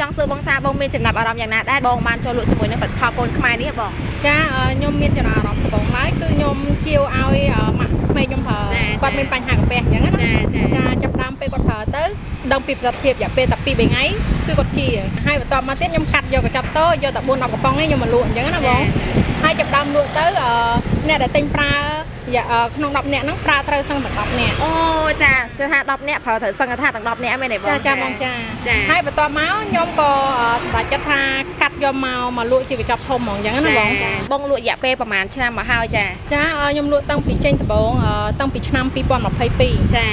ចង់សួរបងថាបងមានចំណាប់អារម្មណ៍យ៉ាងណាដែរបងបានចូលលក់ជាមួយនឹងផលិតផលកូនខ្មែរនេះបងចាខ្ញុំមានចំណាប់អារម្មណ៍បងឡើយគឺខ្ញុំជាវឲ្យម៉ាក់ក្មេងខ្ញុំប្រើគាត់មានបញ្ហាកាពះអញ្ចឹងណាចាចាប់ដើមពេលគាត់ប្រើទៅដឹងពីប្រសិទ្ធភាពរយៈពេលតែ2 3ថ្ងៃគឺគាត់ជាហើយបន្តមកទៀតខ្ញុំកាត់យកកញ្ចប់តូចយកតែ4 10កំប៉ុងនេះខ្ញុំមកលក់អញ្ចឹងណាបងហើយចាប់ដើមលក់ទៅអ្នកដែលទិញប្រើក្នុង10នាក់ហ្នឹងប្រើត្រូវសឹងតែ10នាក់អូចាគឺថា10នាក់ប្រើត្រូវសឹងថាទាំង10នាក់មែនទេបងចាបងចាហើយបន្តមកខ្ញុំក៏សម្រេចចិត្តថាកាត់យកមកលក់ជាកញ្ចប់ធំហ្មងអញ្ចឹងណាបងលក់រយៈពេលប្រហែលឆ្នាំមកហើយចាខ្ញុំលក់តាំងពីចេញដំបូងតាំងពីឆ្នាំ2022ចា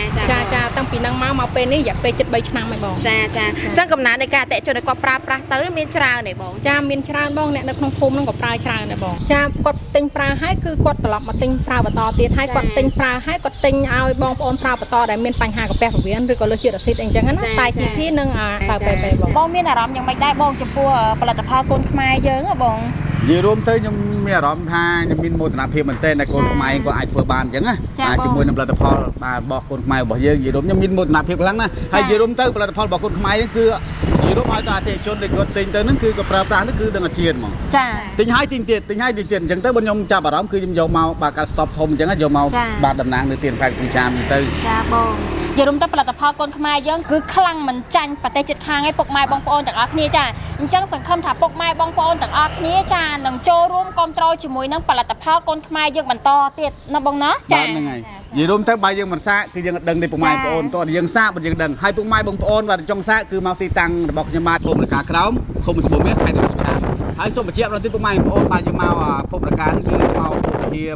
តាំងពីហ្នឹងមកពេលនេះរយៈពេលជិត3ឆ្នាំហើយបងចាអញ្ចឹងកំណើននៃការតេជន់ឲ្យគាត់ប្រើប្រាស់ទៅមានច្រើនទេបងចាមានច្រើនបងអ្នកនៅក្នុងភូមិហ្នឹងក៏ប្រើច្រើនដែរបងចាគាត់ទិញប្រើហើយគឺគាត់ត្រឡប់មកទិញប្រើបន្តទៀតហើយគាត់ទិញប្រើហើយគាត់ទិញឲ្យបងប្អូនប្រើបន្តដែលមានបញ្ហាកាពះពោះវៀនឬក៏លើសជាតិអាស៊ីតអីចឹងណាតែ GT និងសៅពេបងមានអារម្មណ៍យ៉ាងម៉េចដែរបងចំពោះផលិតផលកូនខ្មែរយើងហ៎បងនិយាយរួមទៅខ្ញុំមានអារម្មណ៍ថាខ្ញុំមានមោទនភាពមែនទែនដែលកូនខ្មែរក៏អាចធ្វើបានអញ្ចឹងណាជាមួយនឹងផលិតផលរបស់កូនខ្មែររបស់យើងនិយាយរួមខ្ញុំមានមោទនភាពខ្លាំងណាស់ហើយនិយាយរួមទៅផលិតផលរបស់កូនខ្មែរយើងគឺនិយាយរួមឲ្យទៅអតិថិជនដែលគាត់ទិញទៅហ្នឹងគឺក៏ប្រើប្រាស់ហ្នឹងគឺដឹងអាជាតិហ្មងទិញហើយទិញទៀតអញ្ចឹងទៅបើខ្ញុំចាប់អារម្មណ៍គឺខ្ញុំយកមកបើកាត់ stop ធំអញ្ចឹងយកមកបាទតំណាងនៅទីផ្សារពីចាមទៅចាបងនិយាយរួមទៅផលិតផលកូនខ្មែរយើងគឺខ្លាំងមិនចាញ់ប្រទេសជិតខាងឯងពុកម៉ែបងប្អូនទាំងអស់គ្នាចាអញ្ចឹងសង្ឃឹមថាពុកម៉ែបងប្អូនទាំងអស់គ្នាចានឹងចូលរួមគ្រប់គ្រងជាមួយនឹងផលិតផលកូនខ្មែរយើងបន្តទៀតណាបងណាចាហ្នឹងហើយនិយាយរួមទៅបើយើងមិនសាកគឺយើងដឹងទេពុកម៉ែបងប្អូនតោះយើងសាកបើយើងដឹងហើយពុកម៉ែបងប្អូនបាទចង់សាកគឺមកទីតាំងរបស់ខ្ញុំបាទភូមិរកាក្រោមឃុំស្បូរមាសខេត្តកំពង់ចាមហើយសូមបញ្ជាក់ដល់ទីពុកម៉ែបងប្អូនបាទយើងមកភូមិរកានេះគឺមក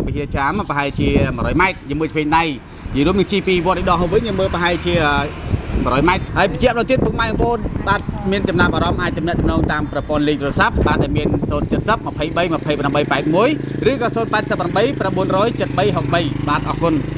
វិហារចាមប្រហែលជា100ម៉ែត្រជាមួយឆ្វេងដៃនិយាយរួមនឹង G2 វត្តនេះដោះវិញយើងមើលប្រហែលជា100ម៉ែត្រហើយបញ្ជាក់ដល់ទៀតពុកម៉ែបងប្អូនបាទមានចំណាប់អារម្មណ៍អាចទំនាក់ទំនងតាមប្រព័ន្ធលេខទូរស័ព្ទបាទដែលមាន070 23 28 81ឬក៏088 900 7363បាទអរគុណ